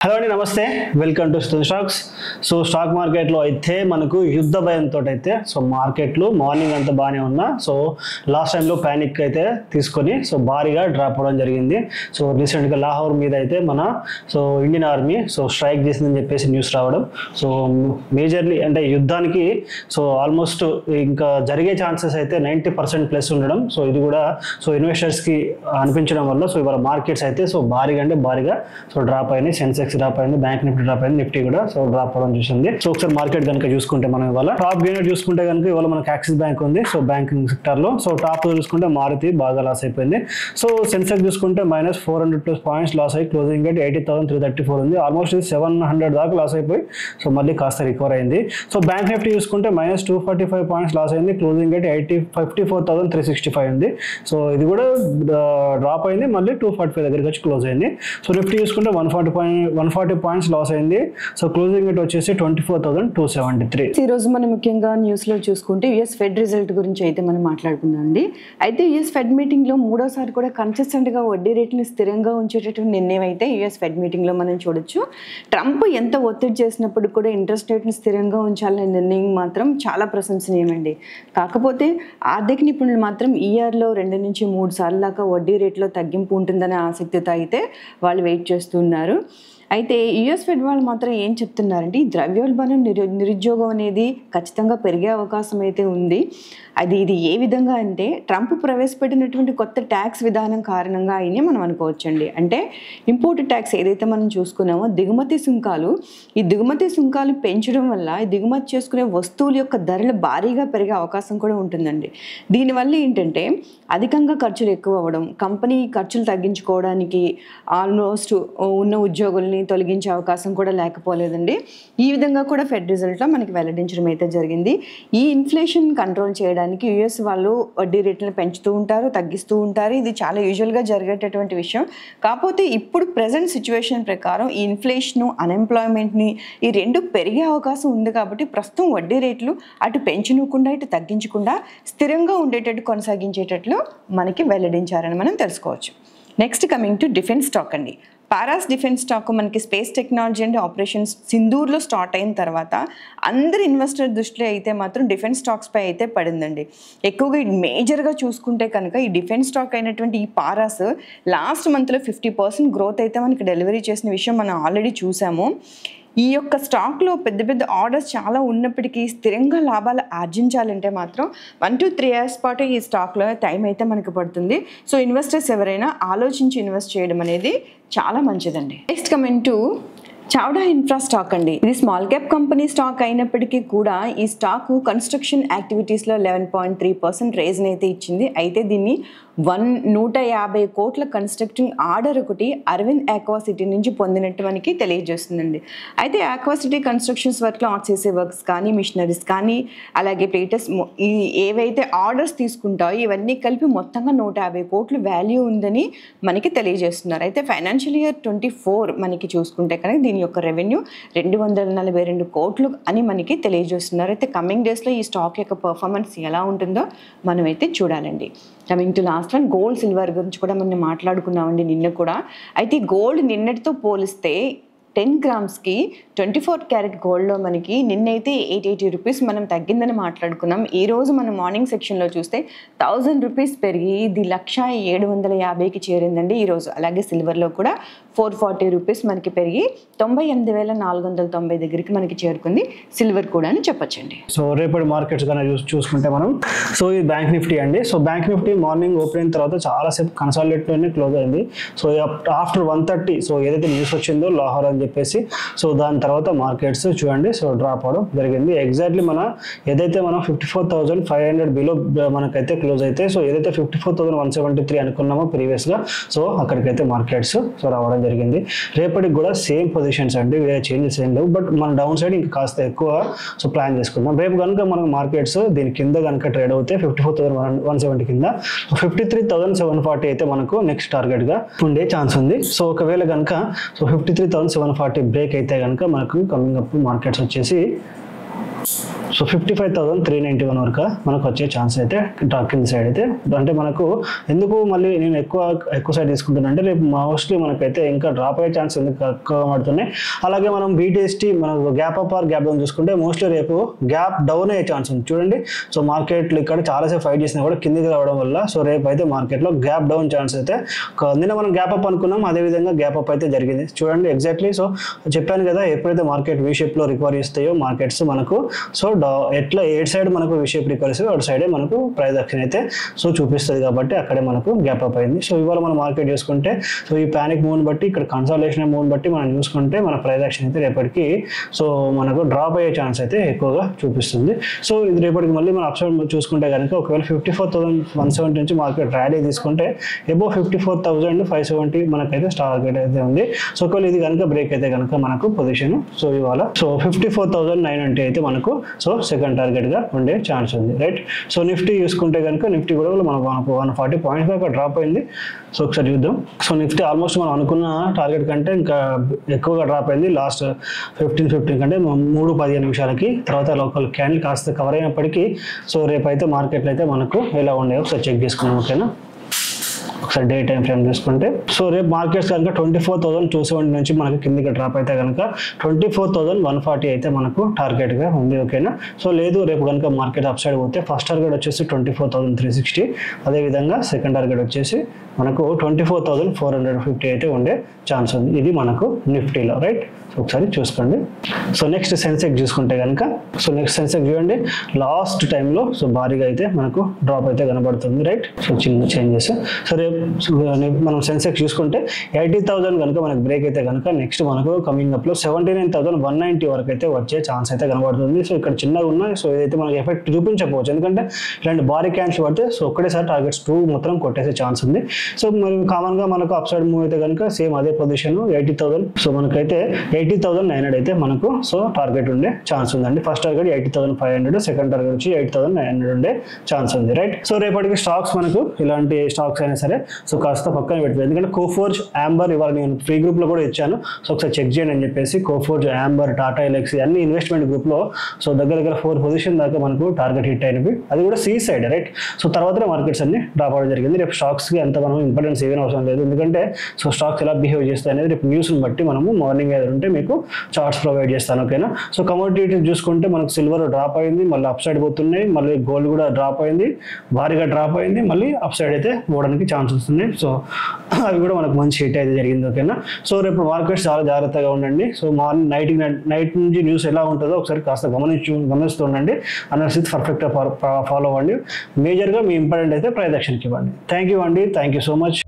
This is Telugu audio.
హలో అండి, నమస్తే. Welcome to stocks. So stock మార్కెట్లో అయితే మనకు యుద్ధ భయంతో అయితే మార్కెట్లు మార్నింగ్ అంతా బాగానే ఉన్నా లాస్ట్ టైంలో ప్యానిక్ అయితే తీసుకొని భారీగా డ్రాప్ అవ్వడం జరిగింది. రీసెంట్గా లాహోర్ మీద అయితే మన ఇండియన్ ఆర్మీ స్ట్రైక్ చేసిందని చెప్పేసి న్యూస్ రావడం. మేజర్లీ అంటే యుద్ధానికి ఆల్మోస్ట్ ఇంకా జరిగే ఛాన్సెస్ అయితే 90% ప్లస్ ఉండడం. ఇది కూడా ఇన్వెస్టర్స్కి అనిపించడం వల్ల ఇవాళ మార్కెట్స్ అయితే భారీగా డ్రాప్ అయినాయి. సెన్సెక్స్ డ్రాప్ అయింది, బ్యాంక్ నిఫ్టీ డ్రాప్ అయింది, నిఫ్టీ కూడా డ్రాప్ అవ్వడం చూసింది. ఒకసారి మార్కెట్ కనుక చూసుకుంటే మనం ఇవాళ టాప్ గెయినర్ చూసుకుంటే కనుక ఇవాళ మనకి యాక్సిస్ బ్యాంక్ ఉంది. బ్యాంకింగ్ సెక్టర్ లో టాప్ చూసుకుంటే మారుతి బాగా లాస్ అయిపోయింది. సెన్సెక్స్ చూసుకుంటే -400+ పాయింట్స్ లాస్ అయ్యి క్లోజింగ్ రేట్ 80,334 ఉంది. ఆల్మోస్ట్ 700 దాకా లాస్ అయిపోయి మళ్ళీ కాస్త రికవర్ అయింది. బ్యాంక్ నిఫ్టీ చూసుకుంటే -245 పాయింట్స్ లాస్ అయింది, క్లోజింగ్ రేట్ 54,365 ఉంది. ఇది కూడా డ్రాప్ అయింది, మళ్ళీ 245 దగ్గరికి వచ్చి క్లోజ్ అయింది. నిఫ్టీ చూసుకుంటే 140 పాయింట్స్ లాస్ అయింది. క్లోజింగ్ రేట్ వచ్చేసి 24,273. ఈ రోజు మనం ముఖ్యంగా న్యూస్ లో చూసుకుంటే యుఎస్ ఫెడ్ రిజల్ట్ గురించి అయితే మనం మాట్లాడుకుందాం అండి. అయితే యుఎస్ ఫెడ్ మీటింగ్ లో మూడోసారి కూడా కన్సిస్టెంట్ గా వడ్డీ రేట్ని స్థిరంగా ఉంచేటటువంటి నిర్ణయం అయితే యుఎస్ ఫెడ్ మీటింగ్ లో మనం చూడొచ్చు. ట్రంప్ ఎంత ఒత్తిడి చేసినప్పుడు కూడా ఇంట్రెస్ట్ రేట్ని స్థిరంగా ఉంచాలనే నిర్ణయం మాత్రం చాలా ప్రశంసనీయమండి. కాకపోతే ఆర్థిక నిపుణులు మాత్రం ఈ ఇయర్లో 2 నుంచి 3 సార్లు దాకా వడ్డీ రేట్లో తగ్గింపు ఉంటుందనే ఆసక్తితో అయితే వాళ్ళు వెయిట్ చేస్తున్నారు. అయితే యుఎస్ ఫెడ్ వాళ్ళు మాత్రం ఏం చెప్తున్నారంటే ఈ ద్రవ్యోల్బణం నిరుద్యోగం అనేది ఖచ్చితంగా పెరిగే అవకాశం అయితే ఉంది. ఇది ఏ విధంగా అంటే ట్రంప్ ప్రవేశపెట్టినటువంటి కొత్త ట్యాక్స్ విధానం కారణంగా అయినా మనం అనుకోవచ్చండి. అంటే ఇంపోర్ట్ ట్యాక్స్ ఏదైతే మనం చూసుకున్నామో దిగుమతి సుంకాలు పెంచడం వల్ల ఈ దిగుమతి చేసుకునే వస్తువుల యొక్క ధరలు భారీగా పెరిగే అవకాశం కూడా ఉంటుందండి. దీనివల్ల ఏంటంటే అధికంగా ఖర్చులు ఎక్కువ అవ్వడం, కంపెనీ ఖర్చులు తగ్గించుకోవడానికి ఆల్మోస్ట్ ఉన్న ఉద్యోగుల్ని తొలగించే అవకాశం కూడా లేకపోలేదండి. ఈ విధంగా కూడా ఫెడ్ రిజల్ట్లో మనకి వెల్లడించడం అయితే జరిగింది. ఈ ఇన్ఫ్లేషన్ కంట్రోల్ చేయడానికి యుఎస్ వాళ్ళు వడ్డీ రేట్లను పెంచుతూ ఉంటారు, తగ్గిస్తూ ఉంటారు. ఇది చాలా యూజువల్గా జరిగేటటువంటి విషయం. కాకపోతే ఇప్పుడు ప్రజెంట్ సిచ్యువేషన్ ప్రకారం ఈ ఇన్ఫ్లేషను, అన్ఎంప్లాయ్మెంట్ని ఈ రెండు పెరిగే అవకాశం ఉంది. కాబట్టి ప్రస్తుతం వడ్డీ రేట్లు అటు పెంచకుండా ఇటు తగ్గించకుండా స్థిరంగా ఉండేటట్టు కొనసాగించేటట్లు మనకి వెల్లడించారని మనం తెలుసుకోవచ్చు. Next coming to defence stock అండి. పారాస్ డిఫెన్స్ స్టాక్ మనకి స్పేస్ టెక్నాలజీ అండ్ ఆపరేషన్స్ సింధూర్లో స్టార్ట్ అయిన తర్వాత అందరి ఇన్వెస్టర్ దృష్టిలో అయితే మాత్రం డిఫెన్స్ స్టాక్స్పై అయితే పడిందండి. ఎక్కువగా మేజర్గా చూసుకుంటే కనుక ఈ డిఫెన్స్ స్టాక్ అయినటువంటి ఈ పారాస్ లాస్ట్ మంత్లో 50% గ్రోత్ అయితే మనకి డెలివరీ చేసిన విషయం మనం ఆల్రెడీ చూసాము. ఈ యొక్క స్టాక్లో పెద్ద ఆర్డర్స్ చాలా ఉన్నప్పటికీ స్థిరంగా లాభాలు ఆర్జించాలంటే మాత్రం 1 to 3 years పాటు ఈ స్టాక్లో టైం అయితే మనకు పడుతుంది. ఇన్వెస్టర్స్ ఎవరైనా ఆలోచించి ఇన్వెస్ట్ చేయడం అనేది చాలా మంచిదండి. Next coming to Chavda infra stock అండి. ఇది స్మాల్ క్యాప్ కంపెనీ స్టాక్ అయినప్పటికీ కూడా ఈ స్టాక్ కన్స్ట్రక్షన్ యాక్టివిటీస్లో 11.3% రేజ్ని అయితే ఇచ్చింది. అయితే దీన్ని 150 కోట్ల కన్స్ట్రక్టింగ్ ఆర్డర్ ఒకటి అరవింద్ ఆక్వాసిటీ నుంచి పొందినట్టు మనకి తెలియజేస్తుందండి. అయితే ఆక్వాసిటీ కన్స్ట్రక్షన్స్ వర్క్లో ఆర్సీసీ వర్క్స్ కానీ, మిషనరీస్ కానీ, అలాగే ప్లేటస్ ఏవైతే ఆర్డర్స్ తీసుకుంటాయో ఇవన్నీ కలిపి మొత్తంగా 150 కోట్లు వాల్యూ ఉందని మనకి తెలియజేస్తున్నారు. అయితే ఫైనాన్షియల్ ఇయర్ 24 మనకి చూసుకుంటే కనుక దీని యొక్క రెవెన్యూ 242 కోట్లు అని మనకి తెలియజేస్తున్నారు. అయితే కమింగ్ డేస్లో ఈ స్టాక్ యొక్క పర్ఫార్మెన్స్ ఎలా ఉంటుందో మనమైతే చూడాలండి. Coming to last one, gold silver గురించి కూడా మనం మాట్లాడుకున్నామండి నిన్న కూడా. అయితే గోల్డ్ నిన్నటితో పోలిస్తే 10 గ్రామ్స్కి 24 క్యారెట్ గోల్డ్లో మనకి నిన్నైతే 880 రూపీస్ మనం తగ్గిందని మాట్లాడుకున్నాం. ఈరోజు మనం మార్నింగ్ సెక్షన్లో చూస్తే 1000 రూపీస్ పెరిగి ఇది 1,750కి చేరిందండి ఈరోజు. అలాగే సిల్వర్లో కూడా 440 రూపీస్ మనకి పెరిగి 98,490 దగ్గరికి మనకి చేరుకుంది సిల్వర్ కూడా అని చెప్పొచ్చండి. రేపటి మార్కెట్స్ కన్నా చూసుకుంటే మనం ఈ బ్యాంక్ నిఫ్టీ అండి. బ్యాంక్ నిఫ్టీ మార్నింగ్ ఓపెన్ అయిన తర్వాత చాలాసేపు కన్సాలిడేట్లోనే క్లోజ్ అయింది. ఆఫ్టర్ 1:30 ఏదైతే న్యూస్ వచ్చిందో లాహోర్ అని చెప్పేసి దాని తర్వాత మార్కెట్స్ చూడండి డ్రాప్ అవడం జరిగింది. ఎగ్జాక్ట్లీ ఏదైతే మనం 54,500 బిలో మనకైతే క్లోజ్ అయితే ఏదైతే 54,173 అనుకున్నామో ప్రీవియస్గా అక్కడికైతే మార్కెట్స్ రావడం జరిగింది. రేపటికి కూడా సేమ్ పొజిషన్స్ అండి, వేరే చేంజెస్ ఏం లేవు. బట్ మన డౌన్ సైడ్ ఇంకా కాస్త ఎక్కువ ప్లాన్ చేసుకుందాం. రేపు కనుక మనకు మార్కెట్స్ దీని కింద కనుక ట్రేడ్ అవుతే 54,170 కింద 53,740 అయితే మనకు నెక్స్ట్ టార్గెట్గా ఉండే ఛాన్స్ ఉంది. ఒకవేళ కనుక 53,740 బ్రేక్ అయితే కనుక మనకు కమింగ్ అప్ మార్కెట్స్ వచ్చేసి సో 55,391 వరకు మనకు వచ్చే ఛాన్స్ అయితే కింద సైడ్ అయితే, అంటే మనకు ఎందుకు మళ్ళీ నేను ఎక్కువ సైడ్ తీసుకుంటున్నా అంటే రేపు మోస్ట్లీ మనకైతే ఇంకా డ్రాప్ అయ్యే ఛాన్స్ ఎందుకు ఎక్కువ పడుతున్నాయి. అలాగే మనం బీటీఎస్టీ మనకు gap up or gap down చూసుకుంటే మోస్ట్లీ రేపు గ్యాప్ డౌన్ అయ్యే ఛాన్స్ ఉంది చూడండి. సో మార్కెట్లు ఇక్కడ చాలాసేపు ఫైట్ చేసినా కూడా కిందికి రావడం వల్ల సో రేపు అయితే మార్కెట్లో గ్యాప్ డౌన్ ఛాన్స్ అయితే, నిన్న మనం గ్యాప్ అప్ అనుకున్నాం అదేవిధంగా గ్యాప్ అప్ అయితే జరిగింది చూడండి ఎగ్జాక్ట్లీ. సో చెప్పాను కదా ఎప్పుడైతే మార్కెట్ వీ షేప్లో రికవరీ ఇస్తాయో మార్కెట్స్ మనకు సో ఎట్లా ఏ సైడ్ మనకు వీ షేప్ రికవరీ ఇస్తాయో అటు సైడే మనకు ప్రైస్ యాక్షన్ అయితే సో చూపిస్తుంది కాబట్టి అక్కడే మనకు గ్యాప్ అప్ అయింది. సో ఇవాళ మనం మార్కెట్ చూసుకుంటే సో ఈ ప్యానిక్ మూవ్ని బట్టి ఇక్కడ కన్సాలిడేషన్ మూవ్ని బట్టి మనం చూసుకుంటే మన ప్రైస్ యాక్షన్ అయితే రేపటికి సో మనకు డ్రాప్ అయ్యే ఛాన్స్ అయితే ఎక్కువగా చూపిస్తుంది. సో ఇది రేపటికి మళ్ళీ మనం అప్సైడ్ చూసుకుంటే కనుక ఒకవేళ 54,170 నుంచి మార్కెట్ ర్యాలీ తీసుకుంటే అబోవ్ 54,570 మనకైతే టార్గెట్ అయితే ఉంది. సో ఒకవేళ ఇది కనుక బ్రేక్ అయితే కనుక మనకు పొజిషన్ సో ఇవాళ సో 54,990 అయితే మనకు సో సెకండ్ టార్గెట్ గా ఉండే ఛాన్స్ ఉంది రైట్. సో నిఫ్టీ చూసుకుంటే కనుక నిఫ్టీ కూడా మనకు 140 పాయింట్స్ దాకా డ్రాప్ అయింది. సో ఒకసారి చూద్దాం. సో నిఫ్టీ ఆల్మోస్ట్ మనం అనుకున్న టార్గెట్ కంటే ఇంకా ఎక్కువగా డ్రాప్ అయింది లాస్ట్ 15 కంటే 3-15 నిమిషాలకి. తర్వాత లోకల్ క్యాండిల్ కాస్త కవర్ అయినప్పటికీ సో రేపు అయితే మార్కెట్లు అయితే మనకు ఎలా ఉండేవి ఒకసారి చెక్ చేసుకున్నాం ఓకేనా. ఒకసారి డే టైం ఫ్రేమ్ చూసుకుంటే సో రేపు మార్కెట్స్ కనుక 24,270 నుంచి మనకి కిందికి డ్రాప్ అయితే కనుక 24,140 అయితే మనకు టార్గెట్గా ఉంది ఓకేనా. సో లేదు రేపు కనుక మార్కెట్ అప్ సైడ్ పోతే ఫస్ట్ టార్గెట్ వచ్చేసి 24,360, అదేవిధంగా సెకండ్ టార్గెట్ వచ్చేసి మనకు 24,450 అయితే ఉండే ఛాన్స్ ఉంది. ఇది మనకు నిఫ్టీలో రైట్. సో ఒకసారి చూసుకోండి. సో నెక్స్ట్ సెన్సెక్స్ చూసుకుంటే కనుక సో నెక్స్ట్ సెన్సెక్స్ చూడండి లాస్ట్ టైంలో సో భారీగా అయితే మనకు డ్రాప్ అయితే కనబడుతుంది రైట్. సో చిన్న చేంజెస్. సో రేపు మనం సెన్సెక్స్ చూసుకుంటే 80,000 కనుక మనకు బ్రేక్ అయితే కనుక నెక్స్ట్ మనకు కమింగ్ అప్లో 79,190 వరకు అయితే వచ్చే ఛాన్స్ అయితే కనబడుతుంది. సో ఇక్కడ చిన్నగా ఉన్నాయి. సో ఇదైతే మనకి ఎఫెక్ట్ చూపించకపోవచ్చు ఎందుకంటే ఇలాంటి భారీ క్యాన్సిల్ పడితే సో ఒక్కటేసారి టార్గెట్స్ 2 మొత్తం కొట్టేసే ఛాన్స్ ఉంది. సో మరి కామన్గా మనకు అప్ సైడ్ మూవ్ అయితే కనుక సేమ్ అదే పొజిషన్ 80,000. సో మనకైతే 80,900 అయితే మనకు సో టార్గెట్ ఉండే ఛాన్స్ ఉందండి. ఫస్ట్ టార్గెట్ 80,500, సెకండ్ టార్గెట్ వచ్చి 80,900 ఉండే ఛాన్స్ ఉంది రైట్. సో రేపటికి స్టాక్స్ మనకు ఇలాంటి స్టాక్స్ అయినా సరే సో కాస్త పక్కన పెట్టుకోండి ఎందుకంటే కోఫోర్జ్, యాంబర్ ఇవాళ నేను ఫ్రీ గ్రూప్లో కూడా ఇచ్చాను. సో ఒకసారి చెక్ చేయండి అని చెప్పేసి కోఫోర్జ్, యాంబర్, టాటా ఎలక్సీ అన్ని ఇన్వెస్ట్మెంట్ గ్రూప్లో సో దగ్గర 4 పొజిషన్ దాకా మనకు టార్గెట్ హిట్ అయినవి, అది కూడా సి సైడ్ రైట్. సో తర్వాత మార్కెట్స్ అన్ని డ్రాప్ అవడం జరిగింది. రేపు స్టాక్స్కి అంత మనం ఇంపార్టెన్స్ ఏమైనా అవసరం లేదు ఎందుకంటే సో స్టాక్స్ ఎలా బిహేవ్ చేస్తాయి అనేది రేపు న్యూస్ని బట్టి మనము మార్నింగ్ ఏదైనా ఉంటే మీకు చార్ట్స్ ప్రొవైడ్ చేస్తాను ఓకేనా. సో కమోడిటీస్ చూసుకుంటే మనకు సిల్వర్ డ్రాప్ అయింది, మళ్ళీ అప్ సైడ్ పోతున్నాయి, మళ్ళీ గోల్డ్ కూడా డ్రాప్ అయింది, భారీగా డ్రాప్ అయింది, మళ్ళీ అప్ సైడ్ అయితే పోవడానికి ఛాన్స్ వస్తుంది. సో అవి కూడా మనకు మంచి హిట్ అయితే జరిగింది ఓకేనా. సో రేపు మార్కెట్స్ చాలా జాగ్రత్తగా ఉండండి. సో మార్నింగ్ నైట్ నుంచి న్యూస్ ఎలా ఉంటుందో ఒకసారి కాస్త గమనిస్తూ ఉండండి. అనాలిసిస్ పర్ఫెక్ట్గా ఫాలో అవ్వండి. మేజర్గా మీ ఇంపార్టెంట్ అయితే ప్రైస్ యాక్షన్కి ఇవ్వండి. థ్యాంక్ యూ అండి. Thank you so much.